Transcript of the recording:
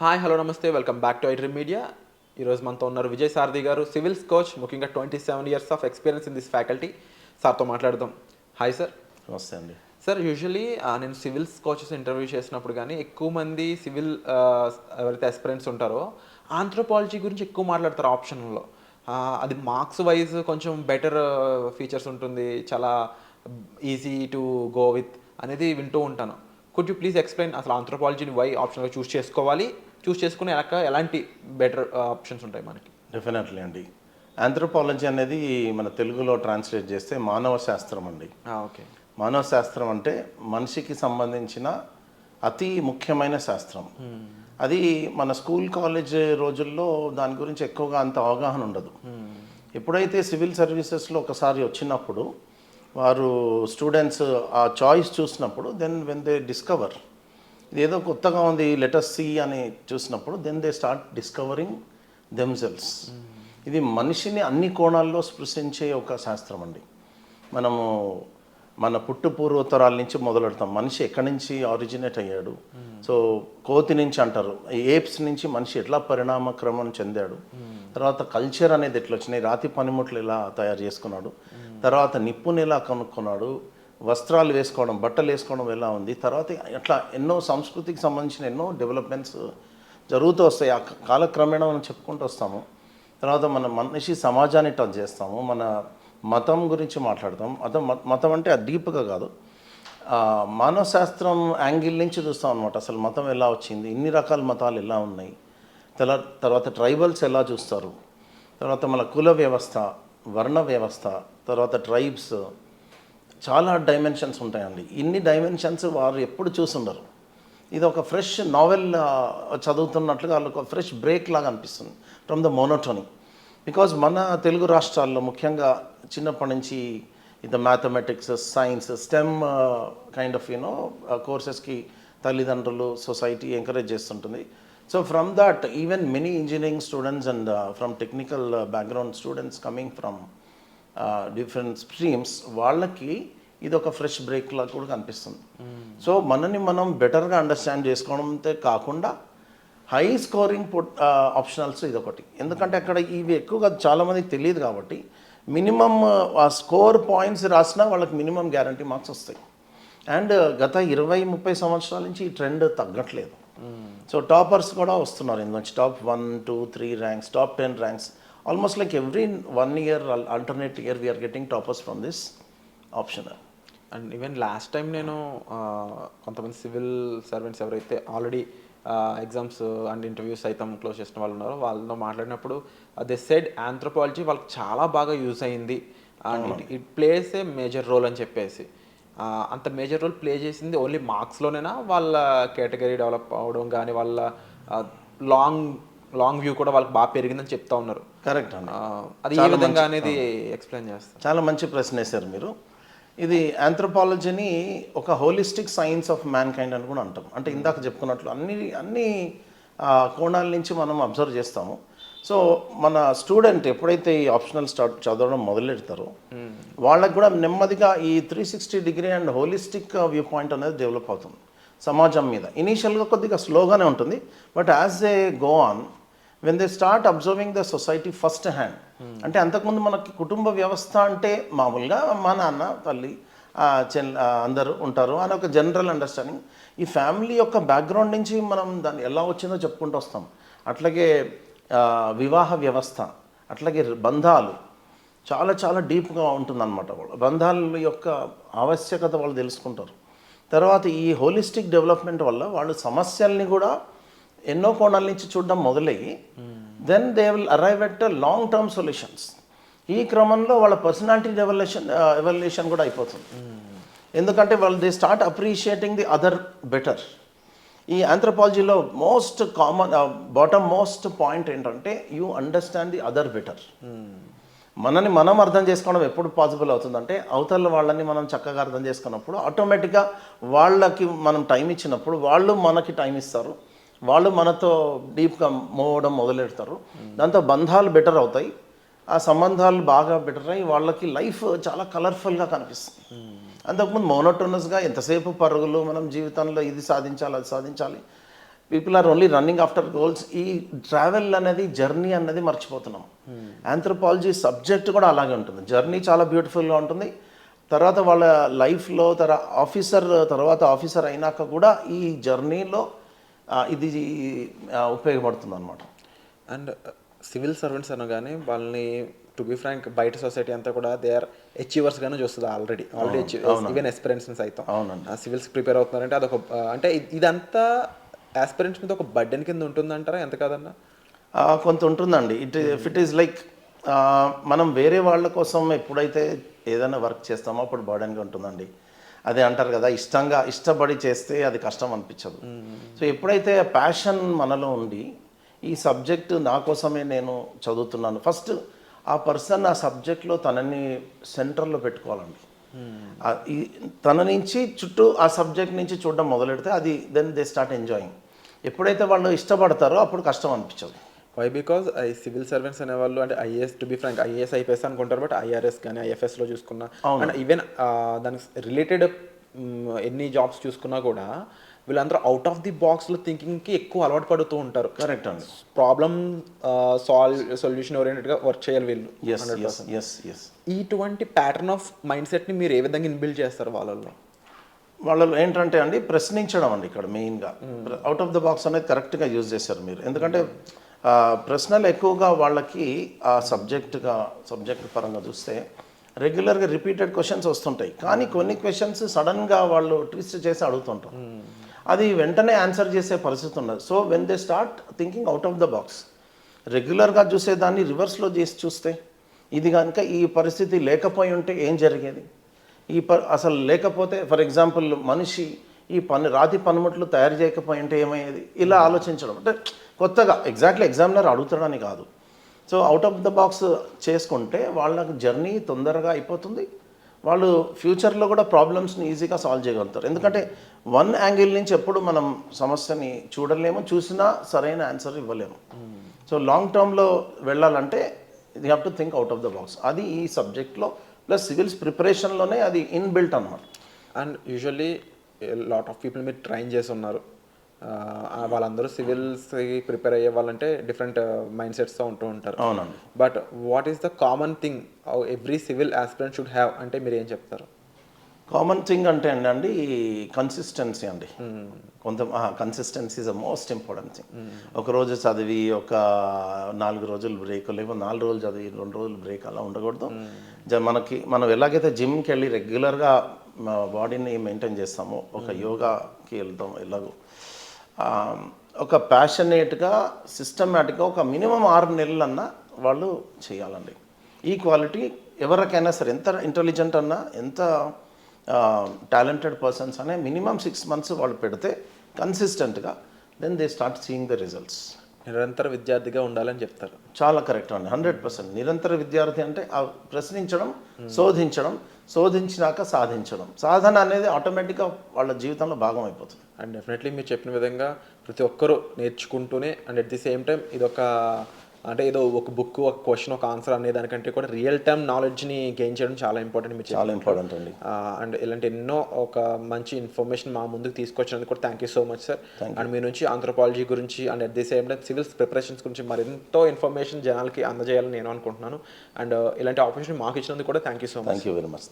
Hi hello నమస్తే welcome back to iDream media. ఈరోజు మనతో ఉన్నారు విజయ్ సారథి గారు, సివిల్స్ కోచ్, ముఖ్యంగా 27 years of experience in this faculty. సార్తో మాట్లాడదాం. Hi sir. నమస్తే అండి. సార్, యూజువలీ నేను సివిల్స్ కోచెస్ ఇంటర్వ్యూ చేసినప్పుడు కానీ ఎక్కువ మంది సివిల్ ఎవరైతే ఆస్పిరెంట్స్ ఉంటారో ఆంథ్రోపాలజీ గురించి ఎక్కువ మాట్లాడతారు ఆప్షన్లో. అది మార్క్స్ వైజ్ కొంచెం బెటర్ ఫీచర్స్ ఉంటుంది, చాలా ఈజీ టు గో విత్ అనేది వింటూ ఉంటాను. కుడ్ యూ ప్లీజ్ ఎక్స్ప్లెయిన్ అసలు ఆంథ్రోపాలజీని వై ఆప్షన్గా చూస్ చేసుకోవాలి, చూస్ చేసుకుని ఎలాంటి బెటర్ ఆప్షన్స్ ఉంటాయి మనకి? డెఫినెట్లీ అండి. ఆంథ్రోపాలజీ అనేది మన తెలుగులో ట్రాన్స్లేట్ చేస్తే మానవ శాస్త్రం అండి. ఓకే. మానవ శాస్త్రం అంటే మనిషికి సంబంధించిన అతి ముఖ్యమైన శాస్త్రం. అది మన స్కూల్ కాలేజ్ రోజుల్లో దాని గురించి ఎక్కువగా అంత అవగాహన ఉండదు. ఎప్పుడైతే సివిల్ సర్వీసెస్లో ఒకసారి వచ్చినప్పుడు వారు స్టూడెంట్స్ ఆ చాయిస్ చూసినప్పుడు వెన్ దే డిస్కవర్ ఇదేదో కొత్తగా ఉంది, లెటస్ సి అని చూసినప్పుడు దే స్టార్ట్ డిస్కవరింగ్ దెమ్సెల్స్. ఇది మనిషిని అన్ని కోణాల్లో స్పృశించే ఒక శాస్త్రం అండి. మనము మన పూర్వోత్తరాల నుంచి మొదలెడతాం. మనిషి ఎక్కడి నుంచి ఆరిజినేట్ అయ్యాడు, సో కోతి నుంచి అంటారు, ఏప్స్ నుంచి మనిషి ఎట్లా పరిణామ క్రమం చెందాడు, తర్వాత కల్చర్ అనేది ఎట్లా వచ్చినాయి, రాతి పనిముట్లు ఎలా తయారు చేసుకున్నాడు, తర్వాత నిప్పుని ఎలా కనుక్కున్నాడు, వస్త్రాలు వేసుకోవడం, బట్టలు వేసుకోవడం ఎలా ఉంది, తర్వాత అట్లా ఎన్నో సంస్కృతికి సంబంధించిన ఎన్నో డెవలప్మెంట్స్ జరుగుతూ వస్తాయి. ఆ కాలక్రమేణా మనం చెప్పుకుంటూ వస్తాము. తర్వాత మన మనిషి సమాజాన్ని టచ్ చేస్తాము, మన మతం గురించి మాట్లాడతాం. మతం అంటే అది డీప్గా కాదు, మానవ శాస్త్రం యాంగిల్ నుంచి చూస్తాం అనమాట. అసలు మతం ఎలా వచ్చింది, ఇన్ని రకాల మతాలు ఎలా ఉన్నాయి, తర్వాత ట్రైబల్స్ ఎలా చూస్తారు, తర్వాత మన కుల వ్యవస్థ, వర్ణ వ్యవస్థ, తర్వాత ట్రైబ్స్, చాలా డైమెన్షన్స్ ఉంటాయండి. ఇన్ని డైమెన్షన్స్ వారు ఎప్పుడు చూసుండరు. ఇది ఒక ఫ్రెష్ నావెల్ చదువుతున్నట్లుగా వాళ్ళకి ఒక ఫ్రెష్ బ్రేక్ లాగా అనిపిస్తుంది ఫ్రమ్ ద మోనోటోనీ. బికాజ్ మన తెలుగు రాష్ట్రాల్లో ముఖ్యంగా చిన్నప్పటి నుంచి ఇది mathematics, science, STEM kind of కోర్సెస్కి తల్లిదండ్రులు, సొసైటీ ఎంకరేజ్ చేస్తుంటుంది. So from that even many engineering students and from technical background students coming from different streams, వాళ్ళకి ఇది ఒక ఫ్రెష్ బ్రేక్ లాగా కూడా కనిపిస్తుంది. సో మనని మనం బెటర్గా అండర్స్టాండ్ చేసుకోవడంతో కాకుండా హై స్కోరింగ్ ఆప్షనల్స్ ఇదొకటి. ఎందుకంటే అక్కడ ఇవి ఎక్కువగా చాలామందికి తెలియదు కాబట్టి మినిమమ్ ఆ స్కోర్ పాయింట్స్ రాసినా వాళ్ళకి మినిమం గ్యారంటీ మార్క్స్ వస్తాయి. అండ్ గత 20-30 సంవత్సరాల నుంచి ఈ ట్రెండ్ తగ్గట్లేదు. సో టాపర్స్ కూడా వస్తున్నారు ఇందులోంచి. Top 1, 2, 3 ranks, top 10 ranks, almost like every 1 year alternate year we are getting toppers from this option. And even last time నేను కొంతమంది సివిల్ సర్వెంట్స్ ఎవరైతే ఆల్రెడీ ఎగ్జామ్స్ అండ్ ఇంటర్వ్యూస్ సైతం క్లోజ్ చేసిన వాళ్ళు ఉన్నారో వాళ్ళతో మాట్లాడినప్పుడు దే సెడ్ ఆంథ్రోపాలజీ వాళ్ళకి చాలా బాగా యూజ్ అయింది and it plays a major role అని చెప్పేసి. అంత మేజర్ రోల్ ప్లే చేసింది ఓన్లీ మార్క్స్లోనేనా, వాళ్ళ కేటగిరీ డెవలప్ అవడం కానీ వాళ్ళ లాంగ్ వ్యూ కూడా వాళ్ళకి బాగా పెరిగిందని చెప్తా ఉన్నారు. కరెక్ట్ అండి. అది ఏ విధంగా అనేది ఎక్స్ప్లెయిన్ చేస్తారు? చాలా మంచి ప్రశ్న వేశారు మీరు. ఇది ఆంథ్రోపాలజీని ఒక holistic science of man kind అని కూడా అంటాం. అంటే ఇందాక చెప్పుకున్నట్లు అన్ని కోణాల నుంచి మనం అబ్జర్వ్ చేస్తాము. సో మన స్టూడెంట్ ఎప్పుడైతే ఈ ఆప్షనల్ చదవడం మొదలెడతారో వాళ్ళకి కూడా నెమ్మదిగా ఈ 360 degree and holistic view point అనేది డెవలప్ అవుతుంది సమాజం మీద. ఇనీషియల్గా కొద్దిగా స్లోగానే ఉంటుంది, but as they go on when they start observing the society first hand. అంటే అంతకుముందు మనకి కుటుంబ వ్యవస్థ అంటే మామూలుగా మా నాన్న, తల్లి, అందరూ ఉంటారు అని ఒక జనరల్ అండర్స్టాండింగ్. ఈ ఫ్యామిలీ యొక్క బ్యాక్గ్రౌండ్ నుంచి మనం దాన్ని ఎలా వచ్చిందో చెప్పుకుంటూ వస్తాం. అట్లాగే వివాహ వ్యవస్థ, అట్లాగే బంధాలు చాలా చాలా డీప్గా ఉంటుందన్నమాట. వాళ్ళు బంధాల యొక్క ఆవశ్యకత వాళ్ళు తెలుసుకుంటారు. తర్వాత ఈ హోలిస్టిక్ డెవలప్మెంట్ వల్ల వాళ్ళు సమస్యల్ని కూడా ఎన్నో కోణాల నుంచి చూడడం మొదలయ్యి then they will arrive at long term solutions. ఈ క్రమంలో వాళ్ళ పర్సనాలిటీ ఎవల్యూషన్ కూడా అయిపోతుంది. ఎందుకంటే వాళ్ళు they start appreciating the other better. ఈ ఆంథ్రోపాలజీలో most common bottom most point ఏంటంటే you understand the other better. మనని మనం అర్థం చేసుకోవడం ఎప్పుడు పాసిబుల్ అవుతుందంటే అవతల వాళ్ళని మనం చక్కగా అర్థం చేసుకున్నప్పుడు ఆటోమేటిక్గా వాళ్ళకి మనం టైం ఇచ్చినప్పుడు వాళ్ళు మనకి టైం ఇస్తారు, వాళ్ళు మనతో డీప్గా మూవ్ అవ్వడం మొదలెడతారు. దాంతో బంధాలు బెటర్ అవుతాయి, ఆ సంబంధాలు బాగా బెటర్ అయ్యి వాళ్ళకి లైఫ్ చాలా కలర్ఫుల్గా కనిపిస్తుంది. అంతకుముందు మోనోటోనస్గా ఎంతసేపు పరుగులు, మనం జీవితంలో ఇది సాధించాలి అది సాధించాలి, people are only running after goals. ఈ ట్రావెల్ అనేది జర్నీ అన్నది మర్చిపోతున్నాం. ఆంథ్రోపాలజీ సబ్జెక్ట్ కూడా అలాగే ఉంటుంది. జర్నీ చాలా బ్యూటిఫుల్గా ఉంటుంది. తర్వాత వాళ్ళ లైఫ్లో తర్వాత ఆఫీసర్ అయినాక కూడా ఈ జర్నీలో ఇది ఉపయోగపడుతుంది అనమాట. అండ్ సివిల్ సర్వెంట్స్ అనగానే వాళ్ళని టు బి ఫ్రాంక్ బయట సొసైటీ అంతా కూడా దే ఆర్ అచీవర్స్గానే చూస్తుంది. ఆల్రెడీ ఈవెన్ ఎస్పిరెంట్స్ సైతం సివిల్స్ ప్రిపేర్ అవుతున్నారంటే అదొక అంటే ఇదంతా ఆస్పిరెంట్స్ మీద ఒక బర్డెన్ కింద ఉంటుందంటారా? ఎంత కాదన్నా కొంత ఉంటుందండి. ఇఫ్ ఇట్ ఈస్ లైక్ మనం వేరే వాళ్ళ కోసం ఎప్పుడైతే ఏదైనా వర్క్ చేస్తామో అప్పుడు బర్డెన్గా ఉంటుందండి. అదే అంటారు కదా, ఇష్టపడి చేస్తే అది కష్టం అనిపించదు. సో ఎప్పుడైతే ప్యాషన్ మనలో ఉండి ఈ సబ్జెక్టు నా కోసమే నేను చదువుతున్నాను, ఫస్ట్ ఆ పర్సన్ ఆ సబ్జెక్ట్లో తనని సెంటర్లో పెట్టుకోవాలండి. తన నుంచి చుట్టూ ఆ సబ్జెక్ట్ నుంచి చూడడం మొదలెడితే అది దెన్ దే స్టార్ట్ ఎంజాయింగ్. ఎప్పుడైతే వాళ్ళు ఇష్టపడతారో అప్పుడు కష్టం అనిపించదు. వై బికాజ్ ఈ సివిల్ సర్వెంట్స్ అనేవాళ్ళు అంటే IAS, to be frank IAS IPS అనుకుంటారు, బట్ ఐఆర్ఎస్ కానీ ఐఎఫ్ఎస్లో చూసుకున్నా అండ్ ఈవెన్ దానికి రిలేటెడ్ ఎన్ని జాబ్స్ చూసుకున్నా కూడా వీళ్ళందరూ అవుట్ ఆఫ్ ది బాక్స్లో థింకింగ్కి ఎక్కువ అలవాటు పడుతూ ఉంటారు. కరెక్ట్ అండి. ప్రాబ్లమ్ సొల్యూషన్ ఓరియంటెడ్గా వర్క్ చేయాలి వీళ్ళు. ఇటువంటి ప్యాటర్న్ ఆఫ్ మైండ్ సెట్ని మీరు ఏ విధంగా ఇన్బిల్డ్ చేస్తారు వాళ్ళలో? వాళ్ళలో ఏంటంటే అండి, ప్రశ్నించడం అండి ఇక్కడ మెయిన్గా. అవుట్ ఆఫ్ ద బాక్స్ అనేది కరెక్ట్గా యూజ్ చేశారు మీరు. ఎందుకంటే ప్రశ్నలు ఎక్కువగా వాళ్ళకి ఆ సబ్జెక్ట్ పరంగా చూస్తే రెగ్యులర్గా రిపీటెడ్ క్వశ్చన్స్ వస్తుంటాయి. కానీ కొన్ని క్వశ్చన్స్ సడన్గా వాళ్ళు ట్విస్ట్ చేసి అడుగుతుంటారు. అది వెంటనే ఆన్సర్ చేసే పరిస్థితి ఉండదు. So when they start thinking out of the box, రెగ్యులర్గా చూసేదాన్ని రివర్స్లో చేసి చూస్తే, ఇది కనుక ఈ పరిస్థితి లేకపోయి ఉంటే ఏం జరిగేది, అసలు లేకపోతే ఫర్ ఎగ్జాంపుల్ మనిషి ఈ రాతి పనిముట్లు తయారు చేయకపోయి ఉంటే ఏమయ్యేది, ఇలా ఆలోచించడం. అంటే కొత్తగా ఎగ్జాక్ట్లీ ఎగ్జామినర్ అడుగుతాడని కాదు. So out of the box చేసుకుంటే వాళ్ళకి జర్నీ తొందరగా అయిపోతుంది. వాళ్ళు ఫ్యూచర్లో కూడా ప్రాబ్లమ్స్ని ఈజీగా సాల్వ్ చేయగలుగుతారు. ఎందుకంటే వన్ యాంగిల్ నుంచి ఎప్పుడు మనం సమస్యని చూడలేము, చూసినా సరైన ఆన్సర్ ఇవ్వలేము. సో లాంగ్ టర్మ్లో వెళ్ళాలంటే you have to think out of the box. అది ఈ సబ్జెక్ట్లో ప్లస్ సివిల్స్ ప్రిపరేషన్లోనే అది ఇన్బిల్ట్ అన్నమాట. And usually lot of people మీరు ట్రైన్ చేసి ఉన్నారు, వాళ్ళందరూ సివిల్స్కి ప్రిపేర్ అయ్యే వాళ్ళంటే డిఫరెంట్ మైండ్ సెట్స్తో ఉంటూ ఉంటారు. అవునండి. But what is the common thing every civil aspirant should have అంటే మీరు ఏం చెప్తారు? కామన్ థింగ్ అంటే అండి కన్సిస్టెన్సీ అండి. Consistency is the most important thing. ఒకరోజు చదివి ఒక 4 రోజులు బ్రేక్, లేకపోతే 4 రోజులు చదివి 2 రోజులు బ్రేక్ అలా ఉండకూడదు. మనం ఎలాగైతే జిమ్కి వెళ్ళి రెగ్యులర్గా బాడీని మెయింటైన్ చేస్తామో, ఒక యోగాకి వెళ్తాం ఎలాగో, ఒక ప్యాషనేట్గా సిస్టమేటిక్గా ఒక మినిమం 6 నెలలన్నా వాళ్ళు చేయాలండి. ఈ క్వాలిటీ ఎవరికైనా సరే, ఎంత ఇంటెలిజెంట్ అన్నా, ఎంత టాలెంటెడ్ పర్సన్స్ అనే మినిమం 6 months వాళ్ళు పెడితే కన్సిస్టెంట్గా, then they start seeing the results. నిరంతర విద్యార్థిగా ఉండాలని చెప్తారు. చాలా కరెక్ట్ అండి, 100%. నిరంతర విద్యార్థి అంటే ప్రశ్నించడం, శోధించినాక సాధించడం. సాధన అనేది ఆటోమేటిక్గా వాళ్ళ జీవితంలో భాగం అయిపోతుంది. అండ్ డెఫినెట్లీ మీరు చెప్పిన విధంగా ప్రతి ఒక్కరూ నేర్చుకుంటూనే and at the same time ఇదొక అంటే ఏదో ఒక బుక్, ఒక క్వశ్చన్, ఒక ఆన్సర్ అనే దానికంటే కూడా రియల్ టైమ్ నాలెడ్జ్ని గెయిన్ చేయడం చాలా ఇంపార్టెంట్. మీరు చాలా ఇంపార్టెంట్ అండి. అండ్ ఇలాంటి ఎన్నో ఒక మంచి ఇన్ఫర్మేషన్ మా ముందుకు తీసుకొచ్చినందుకు కూడా thank you so much sir. And మీ నుంచి ఆంథ్రోపాలజీ గురించి and at the same time civils preparations గురించి మరింతో ఇన్ఫర్మేషన్ జనాలకి అందజేయాలని నేను అనుకుంటున్నాను. అండ్ ఇలాంటి ఆపర్చునిటీ మాకు ఇచ్చినందుకు కూడా thank you so much. Thank you very much.